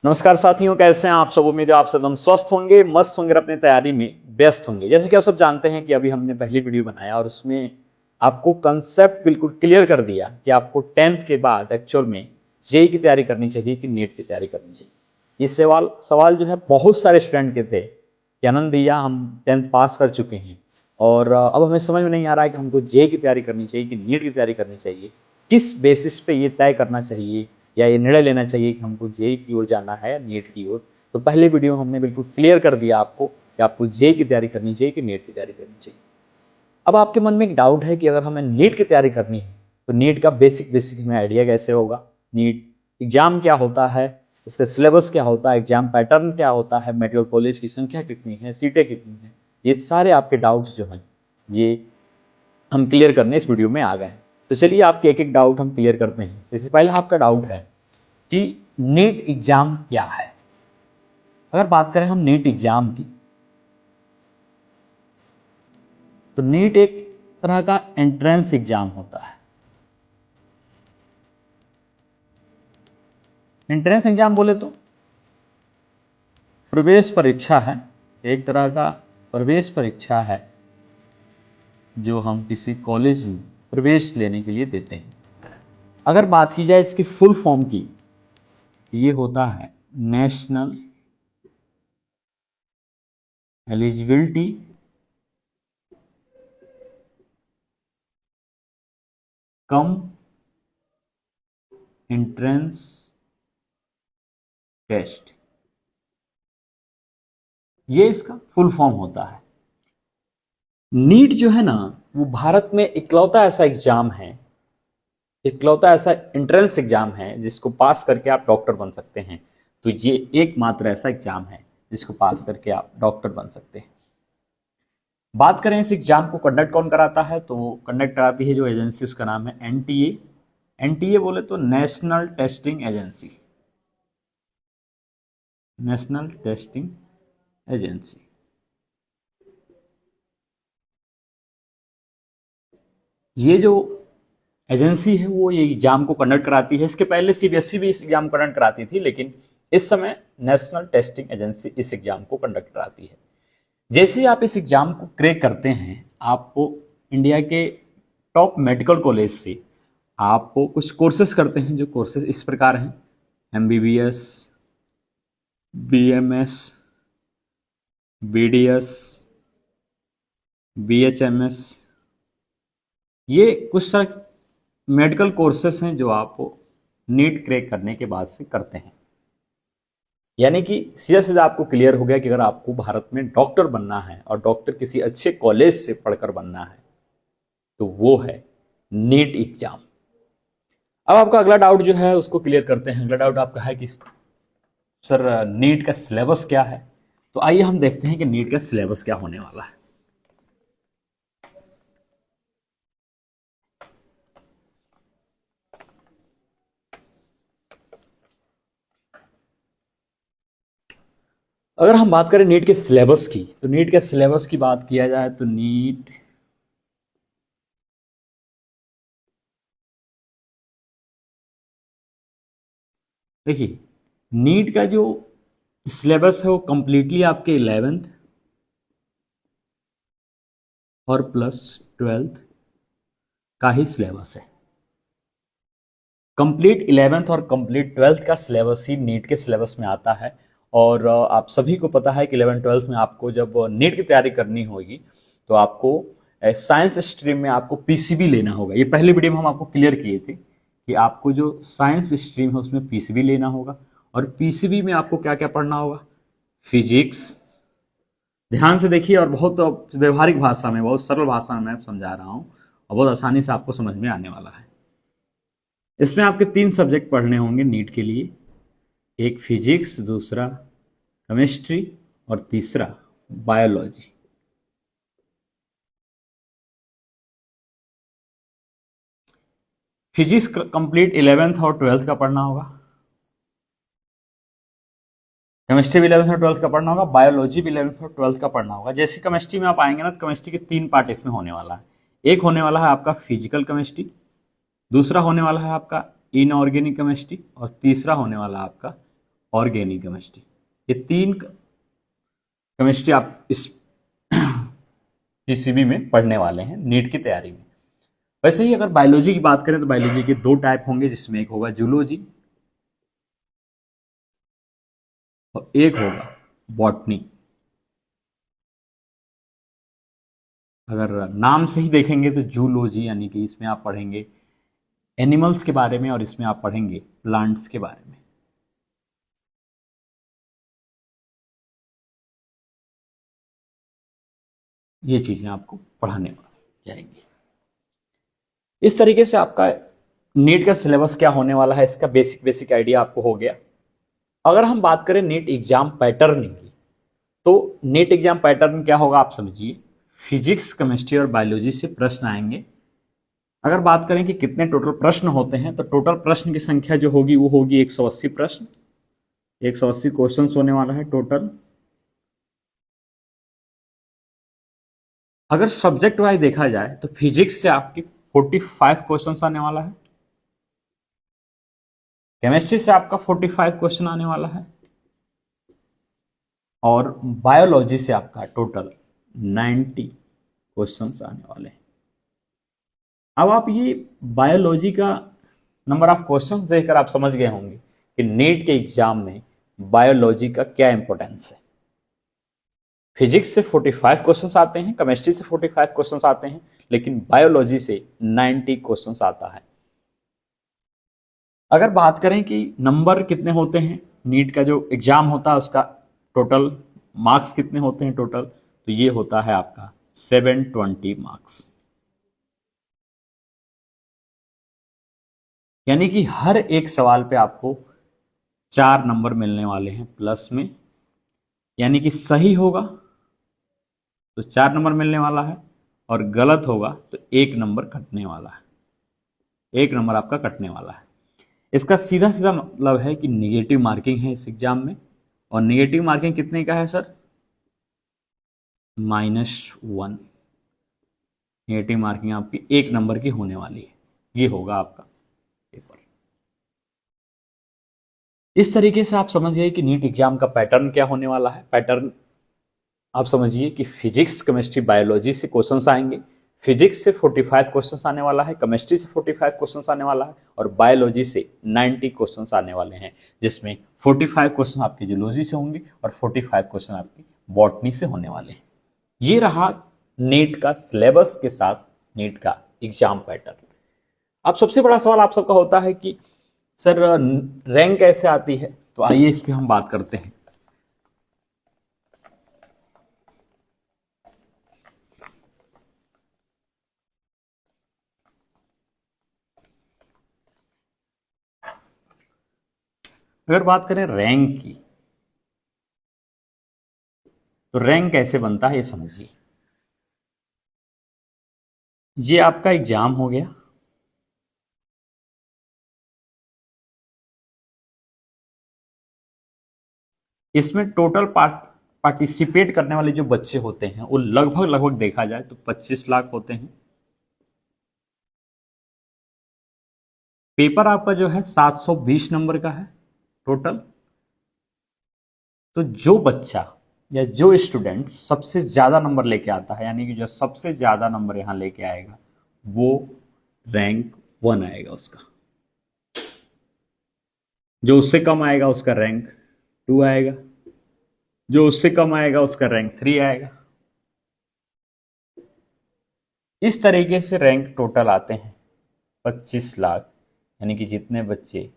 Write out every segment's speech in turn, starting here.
नमस्कार साथियों, कैसे हैं आप सब। उम्मीद है आप सब एकदम स्वस्थ होंगे, मस्त होंगे, अपनी तैयारी में व्यस्त होंगे। जैसे कि आप सब जानते हैं कि अभी हमने पहली वीडियो बनाया और उसमें आपको कंसेप्ट बिल्कुल क्लियर कर दिया कि आपको 10th के बाद एक्चुअल में जेई की तैयारी करनी चाहिए कि नीट की तैयारी करनी चाहिए। ये सवाल जो है बहुत सारे स्टूडेंट के थे कि आनंद भैया हम 10th पास कर चुके हैं और अब हमें समझ में नहीं आ रहा है कि हमको जेई की तैयारी करनी चाहिए कि नीट की तैयारी करनी चाहिए। किस बेसिस पे ये तय करना चाहिए या ये निर्णय लेना चाहिए कि हमको जेई की ओर जाना है या नीट की ओर। तो पहले वीडियो में हमने बिल्कुल क्लियर कर दिया आपको कि आपको जेई की तैयारी करनी चाहिए कि नीट की तैयारी करनी चाहिए। अब आपके मन में एक डाउट है कि अगर हमें नीट की तैयारी करनी है तो नीट का बेसिक हमें आइडिया कैसे होगा, नीट एग्जाम क्या होता है, इसका सिलेबस क्या होता है, एग्जाम पैटर्न क्या होता है, मेडिकल कॉलेज की संख्या कितनी है, सीटें कितनी है। ये सारे आपके डाउट्स जो हैं ये हम क्लियर करने इस वीडियो में आ गए हैं। तो चलिए आपके एक एक डाउट हम क्लियर करते हैं। इससे पहले आपका डाउट है कि नीट एग्जाम क्या है। अगर बात करें हम नीट एग्जाम की तो नीट एक तरह का एंट्रेंस एग्जाम होता है। एंट्रेंस एग्जाम बोले तो प्रवेश परीक्षा है, एक तरह का प्रवेश परीक्षा है जो हम किसी कॉलेज में प्रवेश लेने के लिए देते हैं। अगर बात की जाए इसकी फुल फॉर्म की, ये होता है national eligibility cum entrance test, ये इसका फुल फॉर्म होता है। नीट जो है ना वो भारत में इकलौता ऐसा एग्जाम है, इकलौता ऐसा एंट्रेंस एग्जाम है जिसको पास करके आप डॉक्टर बन सकते हैं। तो ये एकमात्र ऐसा एग्जाम है जिसको पास करके आप डॉक्टर बन सकते हैं। बात करें इस एग्जाम को कंडक्ट कौन कराता है, तो कंडक्ट कराती है जो एजेंसी, उसका नाम है एनटीए। एनटीए बोले तो national testing agency, national testing agency. ये जो एजेंसी है वो ये एग्जाम को कंडक्ट कराती है। इसके पहले सीबीएसई भी इस एग्जाम को कंडक्ट कराती थी, लेकिन इस समय नेशनल टेस्टिंग एजेंसी इस एग्जाम को कंडक्ट कराती है। जैसे ही आप इस एग्जाम को क्रैक करते हैं, आपको इंडिया के टॉप मेडिकल कॉलेज से आपको कुछ कोर्सेज करते हैं, जो कोर्सेज इस प्रकार हैं: एमबीबीएस, बीएमएस, बीडीएस, बीएचएमएस। ये कुछ सारे मेडिकल कोर्सेस हैं जो आप नीट क्रैक करने के बाद से करते हैं। यानी कि सीधा सीधा आपको क्लियर हो गया कि अगर आपको भारत में डॉक्टर बनना है और डॉक्टर किसी अच्छे कॉलेज से पढ़कर बनना है तो वो है नीट एग्जाम। अब आपका अगला डाउट जो है उसको क्लियर करते हैं। अगला डाउट आपका है कि सर नीट का सिलेबस क्या है। तो आइए हम देखते हैं कि नीट का सिलेबस क्या होने वाला है। अगर हम बात करें नीट के सिलेबस की, तो नीट के सिलेबस की बात किया जाए तो नीट देखिए, नीट का जो सिलेबस है वो कंप्लीटली आपके 11th और प्लस 12th का ही सिलेबस है। कंप्लीट 11th और कंप्लीट 12th का सिलेबस ही नीट के सिलेबस में आता है। और आप सभी को पता है कि 11th-12th में आपको जब नीट की तैयारी करनी होगी तो आपको साइंस स्ट्रीम में आपको पीसीबी लेना होगा। ये पहले वीडियो में हम आपको क्लियर किए थे कि आपको जो साइंस स्ट्रीम है उसमें पीसीबी लेना होगा। और पीसीबी में आपको क्या क्या पढ़ना होगा? फिजिक्स, ध्यान से देखिए, और बहुत व्यवहारिक भाषा में, बहुत सरल भाषा में मैं समझा रहा हूँ और बहुत आसानी से आपको समझ में आने वाला है। इसमें आपके 3 सब्जेक्ट पढ़ने होंगे नीट के लिए, एक फिजिक्स, दूसरा केमिस्ट्री और तीसरा बायोलॉजी। फिजिक्स कंप्लीट 11th और 12th का पढ़ना होगा, केमिस्ट्री भी 11th और 12th का पढ़ना होगा, बायोलॉजी भी 11th और 12th का पढ़ना होगा। जैसे केमिस्ट्री में आप आएंगे ना, तो केमिस्ट्री के 3 पार्ट इसमें होने वाला है। एक होने वाला है आपका फिजिकल केमिस्ट्री, दूसरा होने वाला है आपका इनऑर्गेनिक केमिस्ट्री और तीसरा होने वाला है आपका ऑर्गेनिक केमिस्ट्री। ये 3 केमिस्ट्री आप इस पीसीबी में पढ़ने वाले हैं नीट की तैयारी में। वैसे ही अगर बायोलॉजी की बात करें तो बायोलॉजी के 2 टाइप होंगे, जिसमें एक होगा जूलॉजी और एक होगा बॉटनी। अगर नाम से ही देखेंगे तो जूलॉजी यानी कि इसमें आप पढ़ेंगे एनिमल्स के बारे में और इसमें आप पढ़ेंगे प्लांट्स के बारे में। ये चीजें आपको पढ़ाने जाएंगी। इस तरीके से आपका नीट का सिलेबस क्या होने वाला है, इसका बेसिक आइडिया आपको हो गया। अगर हम बात करें नीट एग्जाम पैटर्न की, तो नीट एग्जाम पैटर्न क्या होगा आप समझिए। फिजिक्स, केमिस्ट्री और बायोलॉजी से प्रश्न आएंगे। अगर बात करें कि कितने टोटल प्रश्न होते हैं, तो टोटल प्रश्न की संख्या जो होगी वो होगी 180 प्रश्न, 180 क्वेश्चन होने वाला है टोटल। अगर सब्जेक्ट वाइज देखा जाए तो फिजिक्स से आपके 45 क्वेश्चन आने वाला है, केमिस्ट्री से आपका 45 क्वेश्चन आने वाला है और बायोलॉजी से आपका टोटल 90 क्वेश्चंस आने वाले हैं। अब आप ये बायोलॉजी का नंबर ऑफ क्वेश्चंस देखकर आप समझ गए होंगे कि नीट के एग्जाम में बायोलॉजी का क्या इंपॉर्टेंस है। फिजिक्स से 45 क्वेश्चंस आते हैं, केमिस्ट्री से 45 क्वेश्चंस आते हैं, लेकिन बायोलॉजी से 90 क्वेश्चंस आता है। अगर बात करें कि नंबर कितने होते हैं, नीट का जो एग्जाम होता है उसका टोटल मार्क्स कितने होते हैं टोटल, तो ये होता है आपका 720 मार्क्स। यानी कि हर एक सवाल पे आपको 4 नंबर मिलने वाले हैं प्लस में, यानी कि सही होगा तो 4 नंबर मिलने वाला है और गलत होगा तो 1 नंबर कटने वाला है, 1 नंबर आपका कटने वाला है। इसका सीधा सीधा मतलब है कि निगेटिव मार्किंग है इस एग्जाम में, और निगेटिव मार्किंग कितने का है सर, -1। निगेटिव मार्किंग आपकी 1 नंबर की होने वाली है। ये होगा आपका पेपर। इस तरीके से आप समझिए कि नीट एग्जाम का पैटर्न क्या होने वाला है। पैटर्न आप समझिए कि फिजिक्स, केमिस्ट्री, बायोलॉजी से क्वेश्चंस आएंगे। फिजिक्स से 45 क्वेश्चंस आने वाला है, केमिस्ट्री से 45 क्वेश्चंस आने वाला है और बायोलॉजी से 90 क्वेश्चंस आने वाले हैं, जिसमें 45 क्वेश्चन आपके जूलॉजी से होंगे और 45 क्वेश्चन आपकी बॉटनी से होने वाले हैं। ये रहा नीट का सिलेबस के साथ नीट का एग्जाम पैटर्न। अब सबसे बड़ा सवाल आप सबका होता है कि सर रैंक कैसे आती है, तो आइए इस पे हम बात करते हैं। अगर बात करें रैंक की, तो रैंक कैसे बनता है ये समझिए। ये आपका एग्जाम हो गया, इसमें टोटल पार्टिसिपेट करने वाले जो बच्चे होते हैं वो लगभग देखा जाए तो 25 लाख होते हैं। पेपर आपका जो है 720 नंबर का है टोटल। तो जो बच्चा या जो स्टूडेंट सबसे ज्यादा नंबर लेके आता है, यानी कि जो सबसे ज्यादा नंबर यहां लेके आएगा, वो रैंक 1 आएगा उसका। जो उससे कम आएगा उसका रैंक 2 आएगा, जो उससे कम आएगा उसका रैंक 3 आएगा। इस तरीके से रैंक टोटल आते हैं 25 लाख, यानी कि जितने बच्चे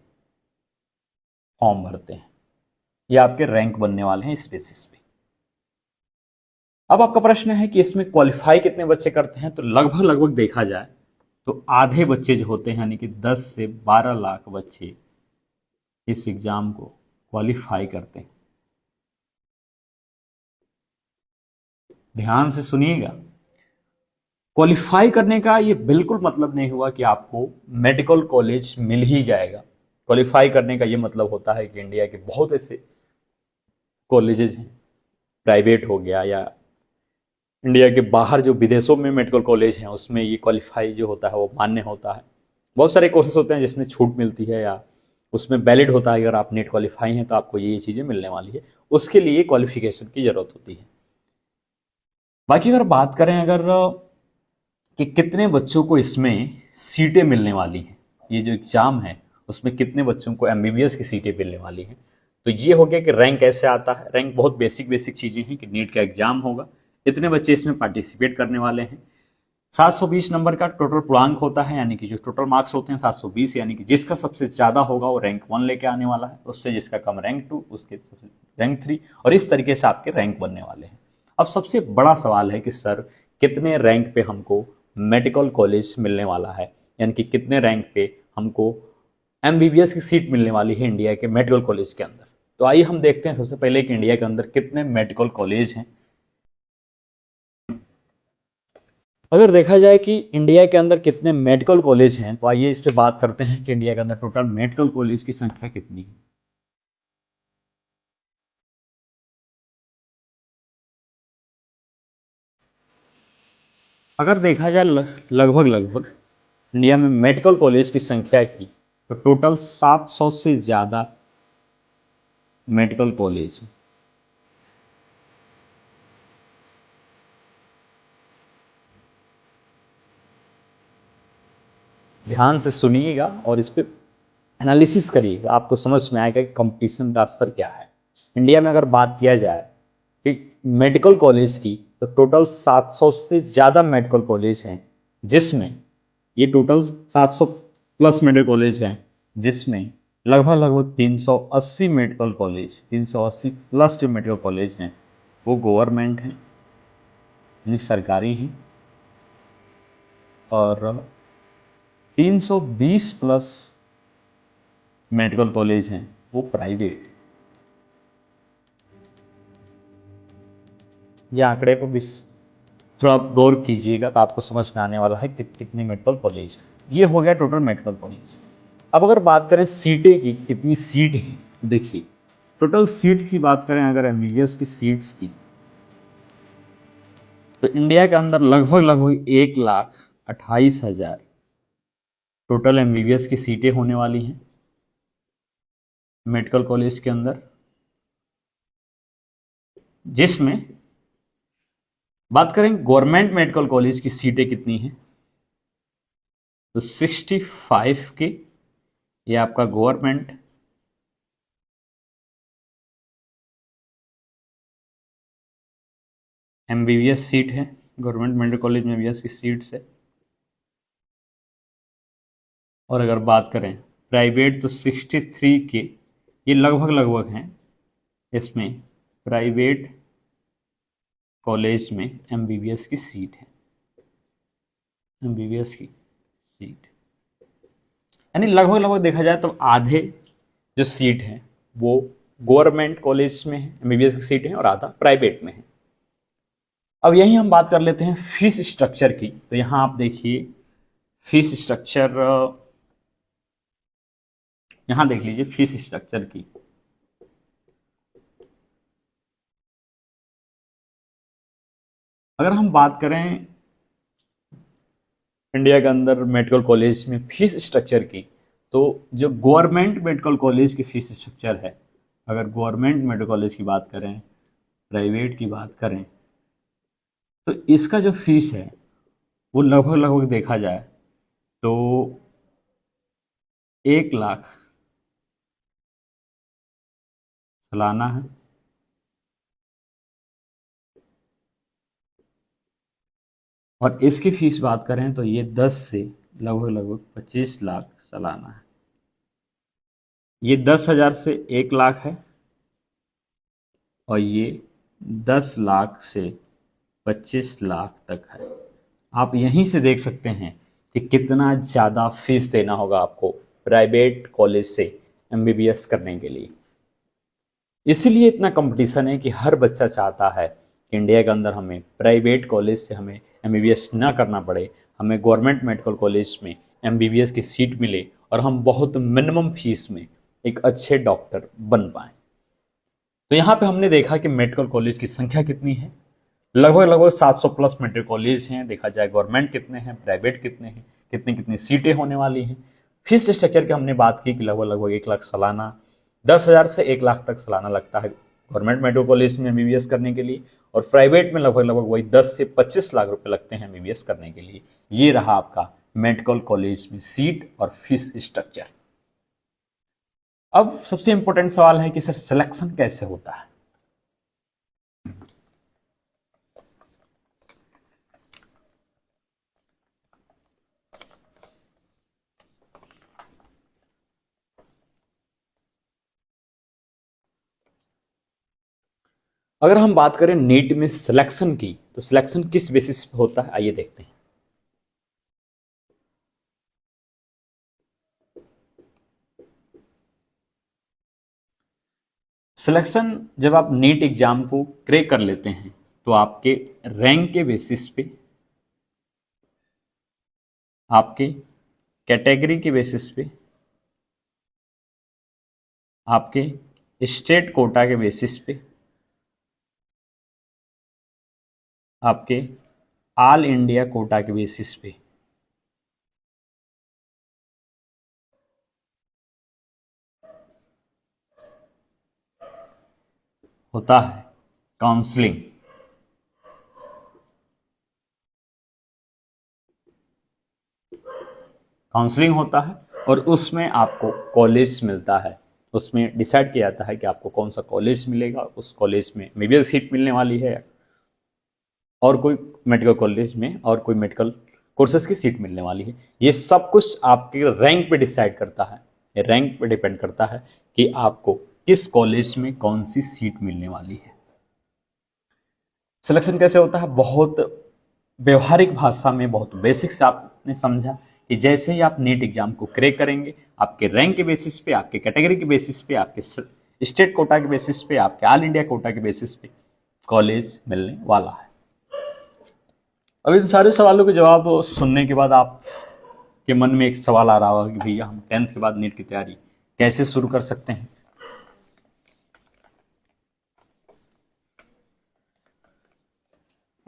फॉर्म भरते हैं ये आपके रैंक बनने वाले हैं इस बेसिस पे। अब आपका प्रश्न है कि इसमें क्वालिफाई कितने बच्चे करते हैं, तो लगभग देखा जाए तो आधे बच्चे जो होते हैं, यानी कि 10 से 12 लाख बच्चे इस एग्जाम को क्वालिफाई करते हैं। ध्यान से सुनिएगा, क्वालिफाई करने का ये बिल्कुल मतलब नहीं हुआ कि आपको मेडिकल कॉलेज मिल ही जाएगा। क्वालिफाई करने का ये मतलब होता है कि इंडिया के बहुत ऐसे कॉलेजेस हैं, प्राइवेट हो गया या इंडिया के बाहर जो विदेशों में मेडिकल कॉलेज हैं, उसमें ये क्वालिफाई जो होता है वो मान्य होता है। बहुत सारे कोर्सेज होते हैं जिसमें छूट मिलती है या उसमें वैलिड होता है, अगर आप नेट क्वालिफाई हैं तो आपको ये चीज़ें मिलने वाली है, उसके लिए क्वालिफिकेशन की ज़रूरत होती है। बाकी अगर बात करें कि कितने बच्चों को इसमें सीटें मिलने वाली हैं, ये जो एग्ज़ाम है उसमें कितने बच्चों को एमबीबीएस की सीटें मिलने वाली हैं, तो ये हो गया कि रैंक कैसे आता है। रैंक बहुत बेसिक चीज़ें हैं कि नीट का एग्ज़ाम होगा, इतने बच्चे इसमें पार्टिसिपेट करने वाले हैं, 720 नंबर का टोटल पूर्णांक होता है, यानी कि जो टोटल मार्क्स होते हैं 720, यानी कि जिसका सबसे ज़्यादा होगा वो रैंक 1 लेके आने वाला है, उससे जिसका कम रैंक 2, उसके रैंक 3, और इस तरीके से आपके रैंक बनने वाले हैं। अब सबसे बड़ा सवाल है कि सर कितने रैंक पे हमको मेडिकल कॉलेज मिलने वाला है, यानी कि कितने रैंक पे हमको एमबीबीएस की सीट मिलने वाली है इंडिया के मेडिकल कॉलेज के अंदर। तो आइए हम देखते हैं सबसे पहले कि इंडिया के अंदर कितने मेडिकल कॉलेज हैं। अगर देखा जाए कि इंडिया के अंदर कितने मेडिकल कॉलेज हैं, तो आइए इस पे बात करते हैं कि इंडिया के अंदर टोटल मेडिकल कॉलेज की संख्या कितनी है। अगर देखा जाए लगभग इंडिया में मेडिकल कॉलेज की संख्या की, तो टोटल 700 से ज़्यादा मेडिकल कॉलेज। ध्यान से सुनिएगा और इस पे एनालिसिस करिएगा, आपको समझ में आएगा कि कंपटीशन का स्तर क्या है। इंडिया में अगर बात किया जाए कि मेडिकल कॉलेज की, तो टोटल 700 से ज़्यादा मेडिकल कॉलेज हैं, जिसमें ये टोटल 700 प्लस मेडिकल कॉलेज हैं, जिसमें लगभग 380 मेडिकल कॉलेज, 380 प्लस जो मेडिकल कॉलेज हैं वो गवर्नमेंट हैं, यानी सरकारी हैं, और 320 प्लस मेडिकल कॉलेज हैं वो प्राइवेट। ये आंकड़े को भी थोड़ा आप गौर कीजिएगा तो आपको समझ में आने वाला है कि कितनी मेडिकल कॉलेज है। ये हो गया टोटल मेडिकल कॉलेज। अब अगर बात करें सीटें की, कितनी सीट है, देखिए टोटल सीट की बात करें अगर एमबीबीएस की सीट्स की, तो इंडिया के अंदर लगभग 1,28,000 टोटल एमबीबीएस की सीटें होने वाली हैं मेडिकल कॉलेज के अंदर, जिसमें बात करें गवर्नमेंट मेडिकल कॉलेज की सीटें कितनी हैं, तो 65 के ये आपका गवर्नमेंट एमबीबीएस सीट है, गवर्नमेंट मेडिकल कॉलेज में एमबीबीएस की सीट्स है। और अगर बात करें प्राइवेट, तो 63 के ये लगभग हैं, इसमें प्राइवेट कॉलेज में एमबीबीएस की सीट है, एमबीबीएस की सीट, यानी लगभग देखा जाए तो आधे जो सीट है वो गवर्नमेंट कॉलेज में है, एमबीबीएस की सीट है, और आधा प्राइवेट में है। अब यही हम बात कर लेते हैं फीस स्ट्रक्चर की। तो यहां आप देखिए फीस स्ट्रक्चर, यहां देख लीजिए फीस स्ट्रक्चर की। अगर हम बात करें इंडिया के अंदर मेडिकल कॉलेज में फीस स्ट्रक्चर की, तो जो गवर्नमेंट मेडिकल कॉलेज की फीस स्ट्रक्चर है, अगर गवर्नमेंट मेडिकल कॉलेज की बात करें, प्राइवेट की बात करें, तो इसका जो फीस है वो लगभग देखा जाए तो 1,00,000 सालाना है, और इसकी फीस बात करें तो ये 10 से लगभग 25 लाख सालाना है। ये 10,000 से 1,00,000 है, और ये 10 लाख से 25 लाख तक है। आप यहीं से देख सकते हैं कि कितना ज़्यादा फीस देना होगा आपको प्राइवेट कॉलेज से एमबीबीएस करने के लिए। इसीलिए इतना कंपटीशन है कि हर बच्चा चाहता है कि इंडिया के अंदर हमें प्राइवेट कॉलेज से हमें एमबीबीएस ना करना पड़े, हमें गवर्नमेंट मेडिकल कॉलेज में एमबीबीएस की सीट मिले और हम बहुत मिनिमम फीस में एक अच्छे डॉक्टर बन पाएँ। तो यहाँ पे हमने देखा कि मेडिकल कॉलेज की संख्या कितनी है, लगभग 700 प्लस मेडिकल कॉलेज हैं। देखा जाए गवर्नमेंट कितने हैं, प्राइवेट कितने हैं, कितनी कितनी सीटें होने वाली हैं, फीस स्ट्रक्चर की हमने बात की कि लगभग लगभग 1 लाख सालाना, 10,000 से 1 लाख तक सालाना लगता है गवर्नमेंट मेडिकल कॉलेज में एमबीबीएस करने के लिए, और प्राइवेट में लगभग लगभग वही 10 से 25 लाख रुपए लगते हैं एमबीबीएस करने के लिए। ये रहा आपका मेडिकल कॉलेज में सीट और फीस स्ट्रक्चर। अब सबसे इंपॉर्टेंट सवाल है कि सर सिलेक्शन कैसे होता है। अगर हम बात करें नीट में सिलेक्शन की, तो सिलेक्शन किस बेसिस पे होता है, आइए देखते हैं। सिलेक्शन जब आप नीट एग्जाम को क्रैक कर लेते हैं तो आपके रैंक के बेसिस पे, आपके कैटेगरी के बेसिस पे, आपके स्टेट कोटा के बेसिस पे, आपके ऑल इंडिया कोटा के बेसिस पे होता है काउंसलिंग। काउंसलिंग होता है और उसमें आपको कॉलेज मिलता है, उसमें डिसाइड किया जाता है कि आपको कौन सा कॉलेज मिलेगा, उस कॉलेज में एमबीबीएस सीट मिलने वाली है और कोई मेडिकल कॉलेज में और कोई मेडिकल कोर्सेज की सीट मिलने वाली है। ये सब कुछ आपके रैंक पे डिसाइड करता है, ये रैंक पे डिपेंड करता है कि आपको किस कॉलेज में कौन सी सीट मिलने वाली है। सिलेक्शन कैसे होता है, बहुत व्यवहारिक भाषा में, बहुत बेसिक से आपने समझा कि जैसे ही आप नीट एग्जाम को क्रैक करेंगे, आपके रैंक के बेसिस पे, आपके कैटेगरी के बेसिस पे, आपके स्टेट कोटा के बेसिस पे, आपके ऑल इंडिया कोटा के बेसिस पे कॉलेज मिलने वाला है। अब इन सारे सवालों के जवाब सुनने के बाद आप के मन में एक सवाल आ रहा होगा कि भैया हम 10th के बाद नीट की तैयारी कैसे शुरू कर सकते हैं।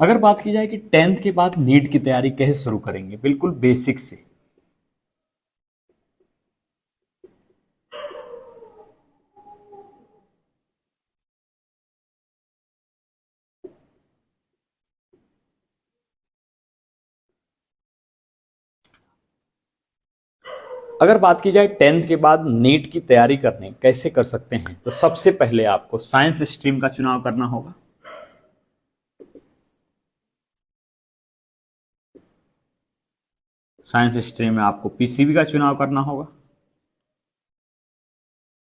अगर बात की जाए कि 10th के बाद नीट की तैयारी कैसे शुरू करेंगे, बिल्कुल बेसिक से। अगर बात की जाए 10th के बाद नीट की तैयारी करने कैसे कर सकते हैं, तो सबसे पहले आपको साइंस स्ट्रीम का चुनाव करना होगा। साइंस स्ट्रीम में आपको पीसीबी का चुनाव करना होगा।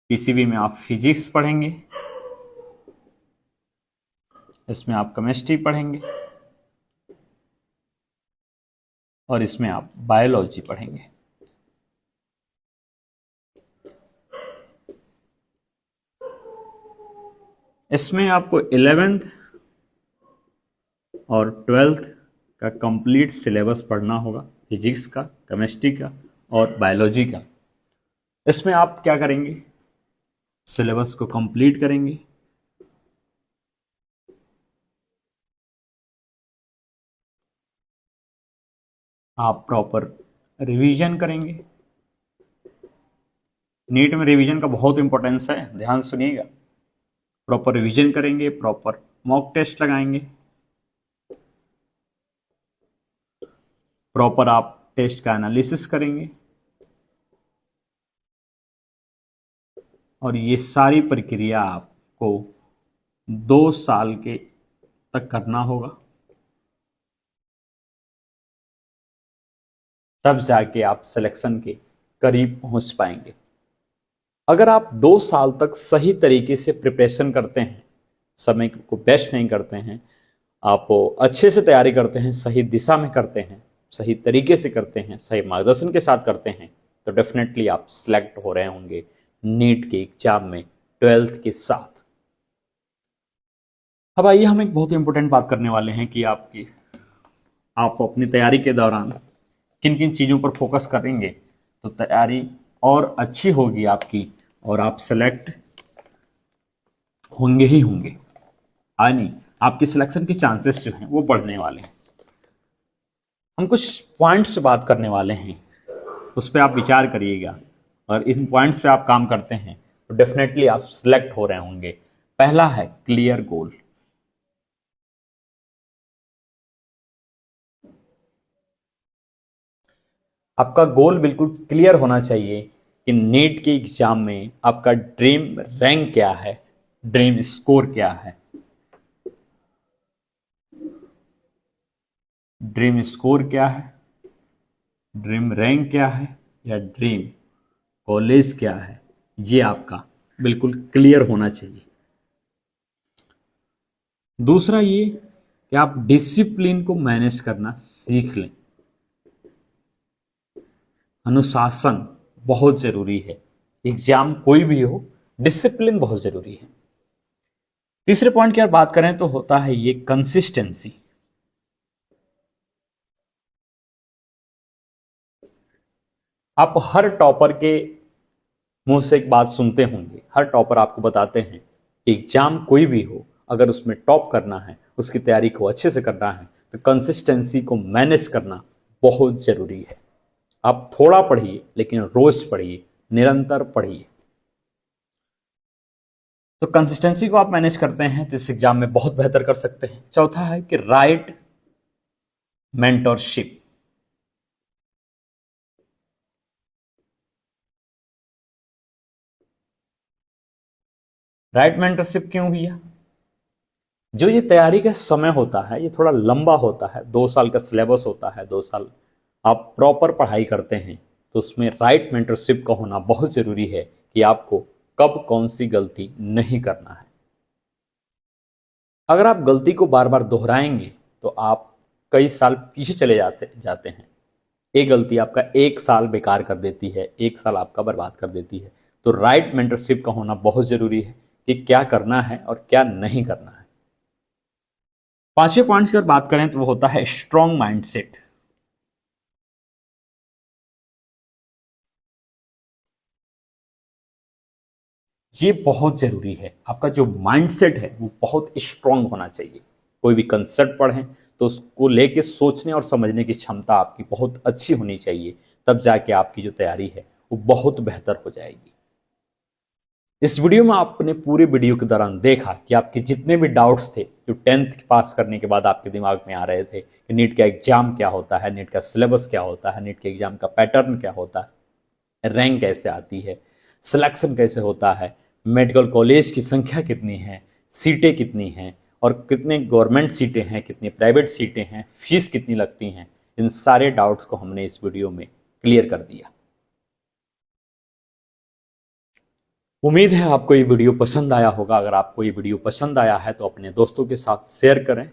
पीसीबी में आप फिजिक्स पढ़ेंगे, इसमें आप केमिस्ट्री पढ़ेंगे और इसमें आप बायोलॉजी पढ़ेंगे। इसमें आपको 11th और 12th का कंप्लीट सिलेबस पढ़ना होगा, फिजिक्स का, केमिस्ट्री का और बायोलॉजी का। इसमें आप क्या करेंगे, सिलेबस को कंप्लीट करेंगे, आप प्रॉपर रिवीजन करेंगे। नीट में रिवीजन का बहुत इंपॉर्टेंस है, ध्यान सुनिएगा। प्रॉपर रिवीजन करेंगे, प्रॉपर मॉक टेस्ट लगाएंगे, प्रॉपर आप टेस्ट का एनालिसिस करेंगे और ये सारी प्रक्रिया आपको 2 साल के तक करना होगा, तब जाके आप सिलेक्शन के करीब पहुंच पाएंगे। अगर आप 2 साल तक सही तरीके से प्रिपरेशन करते हैं, समय को वेस्ट नहीं करते हैं, आप अच्छे से तैयारी करते हैं, सही दिशा में करते हैं, सही तरीके से करते हैं, सही मार्गदर्शन के साथ करते हैं, तो डेफिनेटली आप सिलेक्ट हो रहे होंगे नीट के एग्जाम में 12th के साथ। अब आइए हम एक बहुत इंपॉर्टेंट बात करने वाले हैं कि आप अपनी तैयारी के दौरान किन किन चीज़ों पर फोकस करेंगे तो तैयारी और अच्छी होगी आपकी और आप सेलेक्ट होंगे ही होंगे, यानी आपके सिलेक्शन के चांसेस जो हैं वो बढ़ने वाले हैं। हम कुछ पॉइंट्स बात करने वाले हैं, उस पर आप विचार करिएगा और इन पॉइंट्स पे आप काम करते हैं तो डेफिनेटली आप सिलेक्ट हो रहे होंगे। पहला है क्लियर गोल। आपका गोल बिल्कुल क्लियर होना चाहिए कि नीट के एग्जाम में आपका ड्रीम रैंक क्या है, ड्रीम स्कोर क्या है। ड्रीम स्कोर क्या है, ड्रीम रैंक क्या है, या ड्रीम कॉलेज क्या है, ये आपका बिल्कुल क्लियर होना चाहिए। दूसरा ये कि आप डिसिप्लिन को मैनेज करना सीख लें। अनुशासन बहुत जरूरी है, एग्जाम कोई भी हो, डिसिप्लिन बहुत जरूरी है। तीसरे पॉइंट की अगर बात करें तो होता है ये कंसिस्टेंसी। आप हर टॉपर के मुंह से एक बात सुनते होंगे, हर टॉपर आपको बताते हैं कि एग्जाम कोई भी हो, अगर उसमें टॉप करना है, उसकी तैयारी को अच्छे से करना है, तो कंसिस्टेंसी को मैनेज करना बहुत जरूरी है। आप थोड़ा पढ़िए लेकिन रोज पढ़िए, निरंतर पढ़िए। तो कंसिस्टेंसी को आप मैनेज करते हैं तो इस एग्जाम में बहुत बेहतर कर सकते हैं। चौथा है कि राइट मेंटरशिप। राइट मेंटरशिप क्यों भैया? जो ये तैयारी का समय होता है ये थोड़ा लंबा होता है, 2 साल का सिलेबस होता है, 2 साल आप प्रॉपर पढ़ाई करते हैं, तो उसमें राइट मेंटरशिप का होना बहुत जरूरी है कि आपको कब कौन सी गलती नहीं करना है। अगर आप गलती को बार बार दोहराएंगे तो आप कई साल पीछे चले जाते हैं। एक गलती आपका 1 साल बेकार कर देती है, 1 साल आपका बर्बाद कर देती है। तो राइट मेंटरशिप का होना बहुत जरूरी है कि क्या करना है और क्या नहीं करना है। पांचवें पॉइंट की अगर बात करें तो वो होता है स्ट्रॉन्ग माइंडसेट। ये बहुत जरूरी है, आपका जो माइंडसेट है वो बहुत स्ट्रांग होना चाहिए। कोई भी कंसेप्ट पढ़ें तो उसको लेके सोचने और समझने की क्षमता आपकी बहुत अच्छी होनी चाहिए, तब जाके आपकी जो तैयारी है वो बहुत बेहतर हो जाएगी। इस वीडियो में आपने पूरे वीडियो के दौरान देखा कि आपके जितने भी डाउट्स थे, जो 10th पास करने के बाद आपके दिमाग में आ रहे थे कि नीट का एग्जाम क्या होता है, नीट का सिलेबस क्या होता है, नीट के एग्जाम का पैटर्न क्या होता है, रैंक कैसे आती है, सिलेक्शन कैसे होता है, मेडिकल कॉलेज की संख्या कितनी है, सीटें कितनी हैं और कितने गवर्नमेंट सीटें हैं, कितनी प्राइवेट सीटें हैं, फीस कितनी लगती हैं, इन सारे डाउट्स को हमने इस वीडियो में क्लियर कर दिया। उम्मीद है आपको ये वीडियो पसंद आया होगा। अगर आपको ये वीडियो पसंद आया है तो अपने दोस्तों के साथ शेयर करें,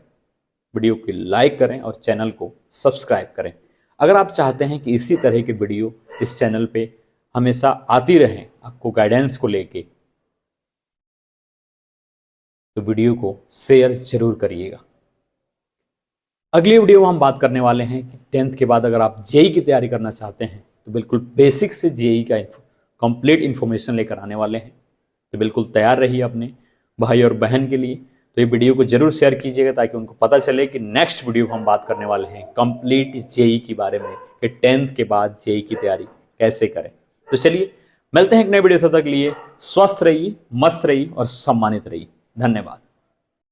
वीडियो को लाइक करें और चैनल को सब्सक्राइब करें। अगर आप चाहते हैं कि इसी तरह के वीडियो इस चैनल पे हमेशा आती रहें आपको गाइडेंस को लेके, तो वीडियो को शेयर जरूर करिएगा। अगली वीडियो में हम बात करने वाले हैं कि 10th के बाद अगर आप जेई की तैयारी करना चाहते हैं तो बिल्कुल बेसिक से जेई का कंप्लीट इंफॉर्मेशन लेकर आने वाले हैं। तो बिल्कुल तैयार रहिए अपने भाई और बहन के लिए। तो ये वीडियो को जरूर शेयर कीजिएगा ताकि उनको पता चले कि नेक्स्ट वीडियो में हम बात करने वाले हैं कंप्लीट जेई के बारे में कि 10th के बाद जेई की तैयारी कैसे करें। तो चलिए मिलते हैं एक नए वीडियो, तब तक के लिए स्वस्थ रहिए, मस्त रहिए और सम्मानित रहिए। धन्यवाद।